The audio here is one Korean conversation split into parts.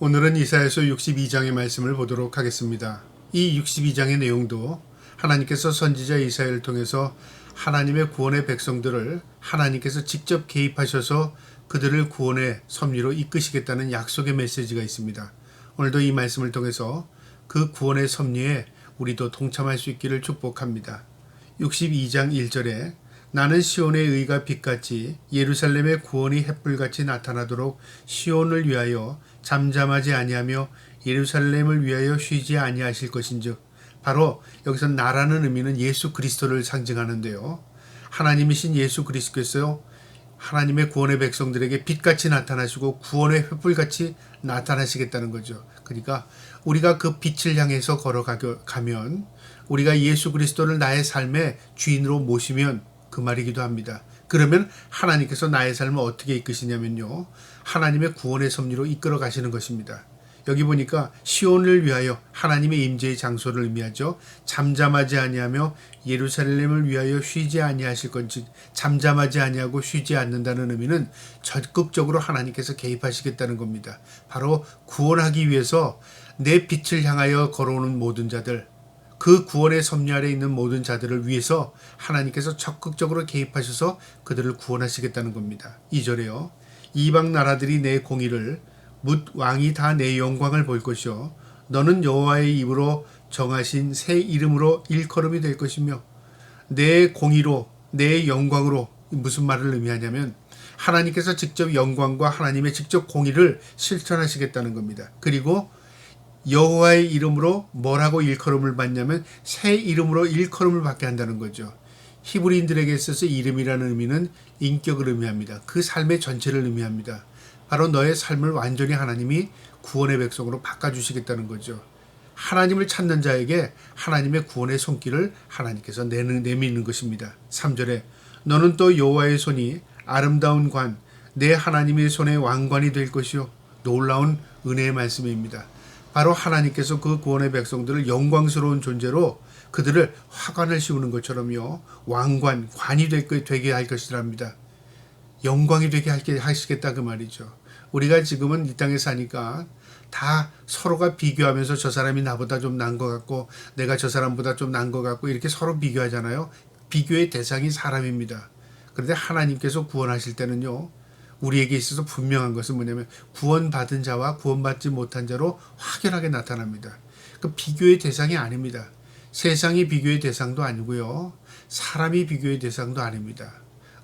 오늘은 이사야서 62장의 말씀을 보도록 하겠습니다. 이 62장의 내용도 하나님께서 선지자 이사야를 통해서 하나님의 구원의 백성들을 하나님께서 직접 개입하셔서 그들을 구원의 섭리로 이끄시겠다는 약속의 메시지가 있습니다. 오늘도 이 말씀을 통해서 그 구원의 섭리에 우리도 동참할 수 있기를 축복합니다. 62장 1절에 나는 시온의 의가 빛같이 예루살렘의 구원이 햇불같이 나타나도록 시온을 위하여 잠잠하지 아니하며 예루살렘을 위하여 쉬지 아니하실 것인즉, 바로 여기서 나라는 의미는 예수 그리스도를 상징하는데요. 하나님이신 예수 그리스도께서 하나님의 구원의 백성들에게 빛같이 나타나시고 구원의 횃불같이 나타나시겠다는 거죠. 그러니까 우리가 그 빛을 향해서 걸어가면, 우리가 예수 그리스도를 나의 삶의 주인으로 모시면 그 말이기도 합니다. 그러면 하나님께서 나의 삶을 어떻게 이끄시냐면요, 하나님의 구원의 섭리로 이끌어 가시는 것입니다. 여기 보니까 시온을 위하여 하나님의 임재의 장소를 의미하죠. 잠잠하지 아니하며 예루살렘을 위하여 쉬지 아니하실 건지, 잠잠하지 아니하고 쉬지 않는다는 의미는 적극적으로 하나님께서 개입하시겠다는 겁니다. 바로 구원하기 위해서 내 빛을 향하여 걸어오는 모든 자들, 그 구원의 섭리 아래 있는 모든 자들을 위해서 하나님께서 적극적으로 개입하셔서 그들을 구원하시겠다는 겁니다. 2절에요. 이방 나라들이 내 공의를 묻 왕이 다 내 영광을 볼 것이요 너는 여호와의 입으로 정하신 새 이름으로 일컬음이 될 것이며, 내 공의로 내 영광으로, 무슨 말을 의미하냐면 하나님께서 직접 영광과 하나님의 직접 공의를 실천하시겠다는 겁니다. 그리고 여호와의 이름으로 뭐라고 일컬음을 받냐면 새 이름으로 일컬음을 받게 한다는 거죠. 히브리인들에게 있어서 이름이라는 의미는 인격을 의미합니다. 그 삶의 전체를 의미합니다. 바로 너의 삶을 완전히 하나님이 구원의 백성으로 바꿔주시겠다는 거죠. 하나님을 찾는 자에게 하나님의 구원의 손길을 하나님께서 내미는 것입니다. 3절에 너는 또 여호와의 손이 아름다운 관, 내 하나님의 손의 왕관이 될 것이요. 놀라운 은혜의 말씀입니다. 바로 하나님께서 그 구원의 백성들을 영광스러운 존재로 그들을 화관을 씌우는 것처럼요, 왕관, 관이 되게 할 것이랍니다. 영광이 되게 하시겠다 그 말이죠. 우리가 지금은 이 땅에 사니까 다 서로가 비교하면서 저 사람이 나보다 좀 나은 것 같고 내가 저 사람보다 좀 나은 것 같고 이렇게 서로 비교하잖아요. 비교의 대상이 사람입니다. 그런데 하나님께서 구원하실 때는요, 우리에게 있어서 분명한 것은 뭐냐면 구원받은 자와 구원받지 못한 자로 확연하게 나타납니다. 그 비교의 대상이 아닙니다. 세상이 비교의 대상도 아니고요, 사람이 비교의 대상도 아닙니다.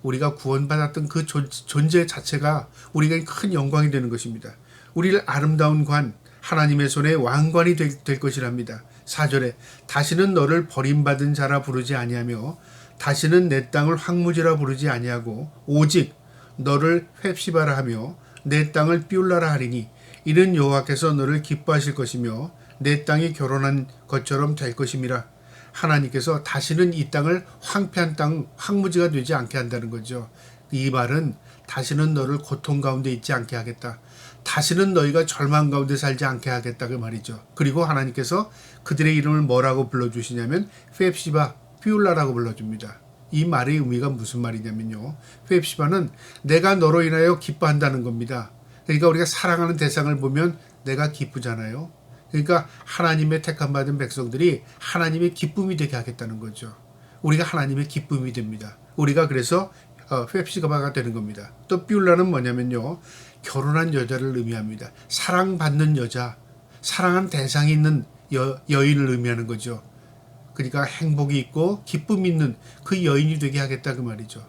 우리가 구원받았던 그 존재 자체가 우리가 큰 영광이 되는 것입니다. 우리를 아름다운 관, 하나님의 손에 왕관이 될 것이랍니다. 4절에 다시는 너를 버림받은 자라 부르지 아니하며 다시는 내 땅을 황무지라 부르지 아니하고 오직 너를 홑시바라 하며 내 땅을 삐울라라 하리니 이는 여호와께서 너를 기뻐하실 것이며 내 땅이 결혼한 것처럼 될 것임이라. 하나님께서 다시는 이 땅을 황폐한 땅, 황무지가 되지 않게 한다는 거죠. 이 말은 다시는 너를 고통 가운데 있지 않게 하겠다. 다시는 너희가 절망 가운데 살지 않게 하겠다 그 말이죠. 그리고 하나님께서 그들의 이름을 뭐라고 불러주시냐면 홑시바, 삐울라라고 불러줍니다. 이 말의 의미가 무슨 말이냐면요, 홑시바는 내가 너로 인하여 기뻐한다는 겁니다. 그러니까 우리가 사랑하는 대상을 보면 내가 기쁘잖아요. 그러니까 하나님의 택함 받은 백성들이 하나님의 기쁨이 되게 하겠다는 거죠. 우리가 하나님의 기쁨이 됩니다. 우리가 그래서 홑시바가 되는 겁니다. 또 삐울라는 뭐냐면요, 결혼한 여자를 의미합니다. 사랑받는 여자, 사랑한 대상이 있는 여인을 의미하는 거죠. 그러니까 행복이 있고 기쁨이 있는 그 여인이 되게 하겠다 그 말이죠.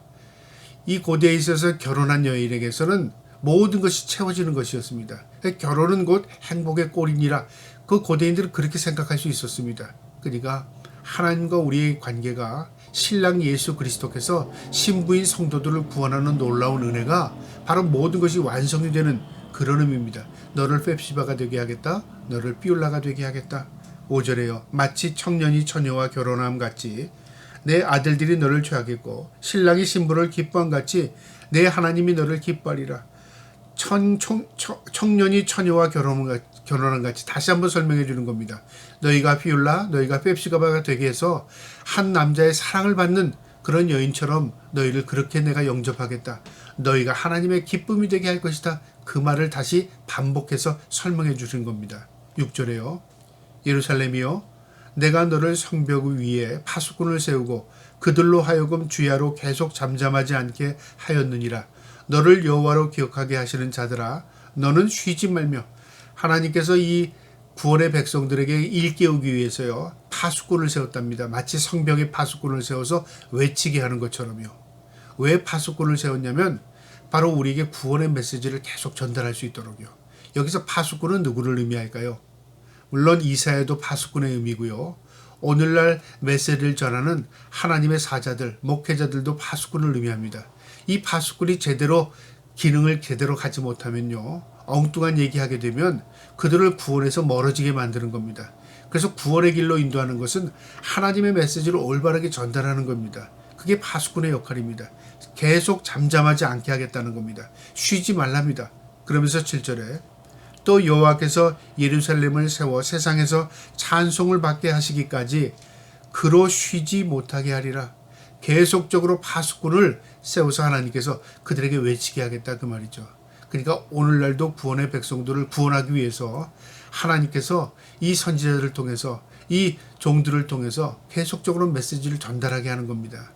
이 고대에 있어서 결혼한 여인에게서는 모든 것이 채워지는 것이었습니다. 결혼은 곧 행복의 꼴이니라, 그 고대인들은 그렇게 생각할 수 있었습니다. 그러니까 하나님과 우리의 관계가 신랑 예수 그리스도께서 신부인 성도들을 구원하는 놀라운 은혜가 바로 모든 것이 완성이 되는 그런 의미입니다. 너를 홑시바가 되게 하겠다, 너를 삐울라가 되게 하겠다. 5절에요. 마치 청년이 처녀와 결혼함 같이 내 아들들이 너를 취하겠고 신랑이 신부를 기뻐함 같이 내 하나님이 너를 기뻐하리라. 청년이 처녀와 결혼함 같이, 다시 한번 설명해 주는 겁니다. 너희가 삐울라, 너희가 홑시바가 되게 해서 한 남자의 사랑을 받는 그런 여인처럼 너희를 그렇게 내가 영접하겠다. 너희가 하나님의 기쁨이 되게 할 것이다. 그 말을 다시 반복해서 설명해 주신 겁니다. 6절에요. 예루살렘이여 내가 너를 성벽 위에 파수꾼을 세우고 그들로 하여금 주야로 계속 잠잠하지 않게 하였느니라. 너를 여호와로 기억하게 하시는 자들아 너는 쉬지 말며. 하나님께서 이 구원의 백성들에게 일깨우기 위해서요 파수꾼을 세웠답니다. 마치 성벽에 파수꾼을 세워서 외치게 하는 것처럼요. 왜 파수꾼을 세웠냐면 바로 우리에게 구원의 메시지를 계속 전달할 수 있도록요. 여기서 파수꾼은 누구를 의미할까요? 물론 이사야도 파수꾼의 의미고요. 오늘날 메시지를 전하는 하나님의 사자들, 목회자들도 파수꾼을 의미합니다. 이 파수꾼이 기능을 제대로 하지 못하면요. 엉뚱한 얘기하게 되면 그들을 구원에서 멀어지게 만드는 겁니다. 그래서 구원의 길로 인도하는 것은 하나님의 메시지를 올바르게 전달하는 겁니다. 그게 파수꾼의 역할입니다. 계속 잠잠하지 않게 하겠다는 겁니다. 쉬지 말랍니다. 그러면서 7절에 또 여호와께서 예루살렘을 세워 세상에서 찬송을 받게 하시기까지 그로 쉬지 못하게 하리라. 계속적으로 파수꾼을 세워서 하나님께서 그들에게 외치게 하겠다 그 말이죠. 그러니까 오늘날도 구원의 백성들을 구원하기 위해서 하나님께서 이 선지자들을 통해서 이 종들을 통해서 계속적으로 메시지를 전달하게 하는 겁니다.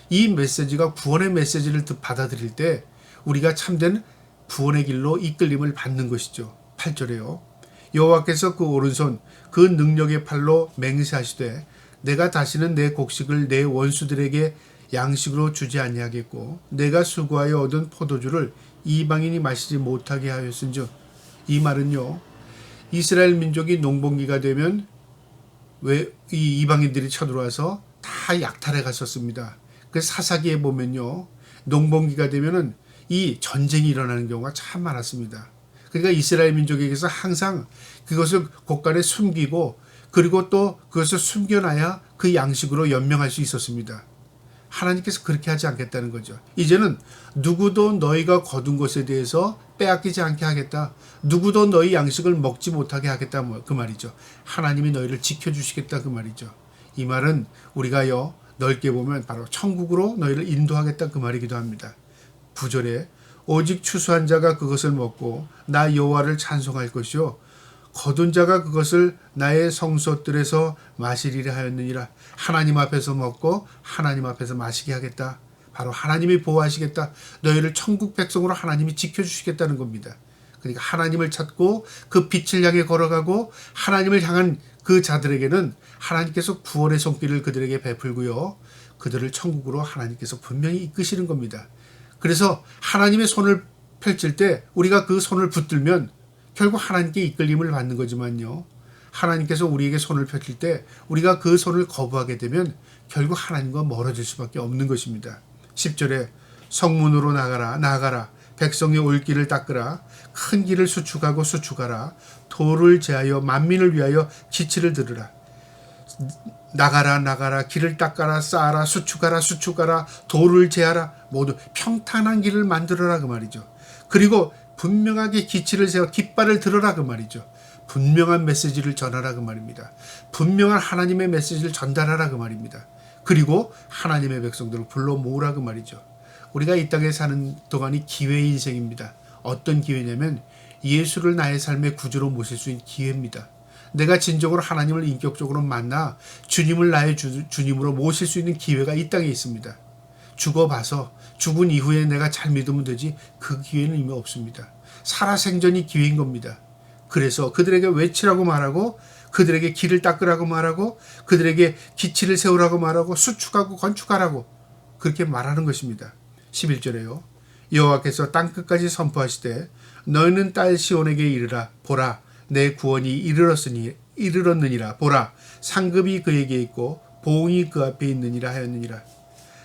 이 메시지가 구원의 메시지를 받아들일 때 우리가 참된 구원의 길로 이끌림을 받는 것이죠. 8절에요. 여호와께서 그 오른손 그 능력의 팔로 맹세하시되 내가 다시는 내 곡식을 내 원수들에게 양식으로 주지 아니하겠고 내가 수고하여 얻은 포도주를 이방인이 마시지 못하게 하였은즉. 이 말은요 이스라엘 민족이 농번기가 되면 왜 이 이방인들이 쳐들어와서 다 약탈해 갔었습니다. 그 사사기에 보면요 농번기가 되면은 이 전쟁이 일어나는 경우가 참 많았습니다. 그러니까 이스라엘 민족에게서 항상 그것을 곳간에 숨기고 그리고 또 그것을 숨겨놔야 그 양식으로 연명할 수 있었습니다. 하나님께서 그렇게 하지 않겠다는 거죠. 이제는 누구도 너희가 거둔 것에 대해서 빼앗기지 않게 하겠다. 누구도 너희 양식을 먹지 못하게 하겠다 그 말이죠. 하나님이 너희를 지켜주시겠다 그 말이죠. 이 말은 우리가요 넓게 보면 바로 천국으로 너희를 인도하겠다 그 말이기도 합니다. 9절에 오직 추수한 자가 그것을 먹고 나 여호와를 찬송할 것이요 거둔 자가 그것을 나의 성소들에서 마시리라 하였느니라. 하나님 앞에서 먹고 하나님 앞에서 마시게 하겠다. 바로 하나님이 보호하시겠다. 너희를 천국 백성으로 하나님이 지켜주시겠다는 겁니다. 그러니까 하나님을 찾고 그 빛을 향해 걸어가고 하나님을 향한 그 자들에게는 하나님께서 구원의 손길을 그들에게 베풀고요. 그들을 천국으로 하나님께서 분명히 이끄시는 겁니다. 그래서 하나님의 손을 펼칠 때 우리가 그 손을 붙들면 결국 하나님께 이끌림을 받는 거지만요. 하나님께서 우리에게 손을 펼칠 때 우리가 그 손을 거부하게 되면 결국 하나님과 멀어질 수밖에 없는 것입니다. 10절에 성문으로 나가라 백성의 올 길을 닦으라 큰 길을 수축하라 도를 제하여 만민을 위하여 지치를 들으라. 나가라 길을 닦아라 쌓아라 수축하라 도를 제하라 모두 평탄한 길을 만들어라 그 말이죠. 그리고 분명하게 기치를 세워 깃발을 들어라 그 말이죠. 분명한 메시지를 전하라 그 말입니다. 분명한 하나님의 메시지를 전달하라 그 말입니다. 그리고 하나님의 백성들을 불러 모으라 그 말이죠. 우리가 이 땅에 사는 동안이 기회의 인생입니다. 어떤 기회냐면 예수를 나의 삶의 구주로 모실 수 있는 기회입니다. 내가 진정으로 하나님을 인격적으로 만나 주님을 나의 주님으로 모실 수 있는 기회가 이 땅에 있습니다. 죽어봐서 죽은 이후에 내가 잘 믿으면 되지 그 기회는 이미 없습니다. 살아생전이 기회인 겁니다. 그래서 그들에게 외치라고 말하고 그들에게 길을 닦으라고 말하고 그들에게 기치를 세우라고 말하고 수축하고 건축하라고 그렇게 말하는 것입니다. 11절에요. 여호와께서 땅끝까지 선포하시되 너희는 딸 시온에게 이르라. 보라 내 구원이 이르렀느니라. 보라 상급이 그에게 있고 보응이 그 앞에 있느니라 하였느니라.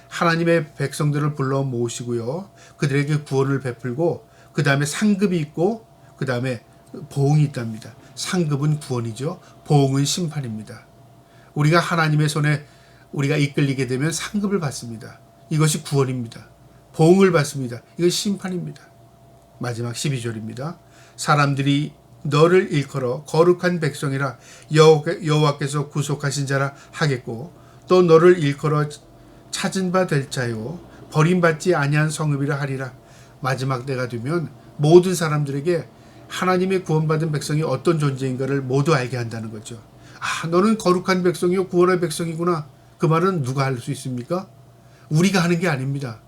하나님의 백성들을 불러 모으시고요. 그들에게 구원을 베풀고 그 다음에 상급이 있고 그 다음에 보응이 있답니다. 상급은 구원이죠. 보응은 심판입니다. 우리가 하나님의 손에 우리가 이끌리게 되면 상급을 받습니다. 이것이 구원입니다. 보응을 받습니다. 이것이 심판입니다. 마지막 12절입니다. 사람들이 너를 일컬어 거룩한 백성이라 여호와께서 구속하신 자라 하겠고 또 너를 일컬어 찾은 바 될 자요 버림받지 아니한 성읍이라 하리라. 마지막 때가 되면 모든 사람들에게 하나님의 구원받은 백성이 어떤 존재인가를 모두 알게 한다는 거죠. 아, 너는 거룩한 백성이요 구원의 백성이구나. 그 말은 누가 할 수 있습니까? 우리가 하는 게 아닙니다.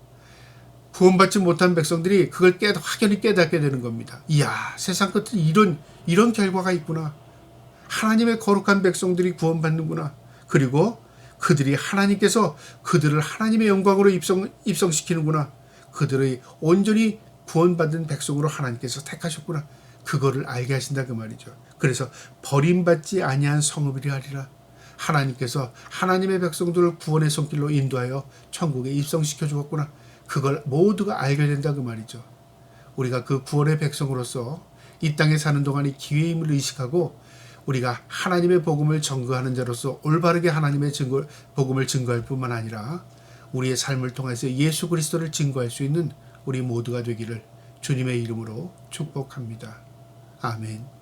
구원받지 못한 백성들이 그걸 확연히 깨닫게 되는 겁니다. 이야, 세상 끝에 이런 결과가 있구나. 하나님의 거룩한 백성들이 구원받는구나. 그리고 그들이 하나님께서 그들을 하나님의 영광으로 입성시키는구나. 그들의 온전히 구원받은 백성으로 하나님께서 택하셨구나. 그거를 알게 하신다 그 말이죠. 그래서 버림받지 아니한 성읍이라 하리라. 하나님께서 하나님의 백성들을 구원의 손길로 인도하여 천국에 입성시켜 주었구나. 그걸 모두가 알게 된다 그 말이죠. 우리가 그 구원의 백성으로서 이 땅에 사는 동안의 기회임을 의식하고 우리가 하나님의 복음을 전거하는 자로서 올바르게 하나님의 복음을 증거할 뿐만 아니라 우리의 삶을 통해서 예수 그리스도를 증거할 수 있는 우리 모두가 되기를 주님의 이름으로 축복합니다. 아멘.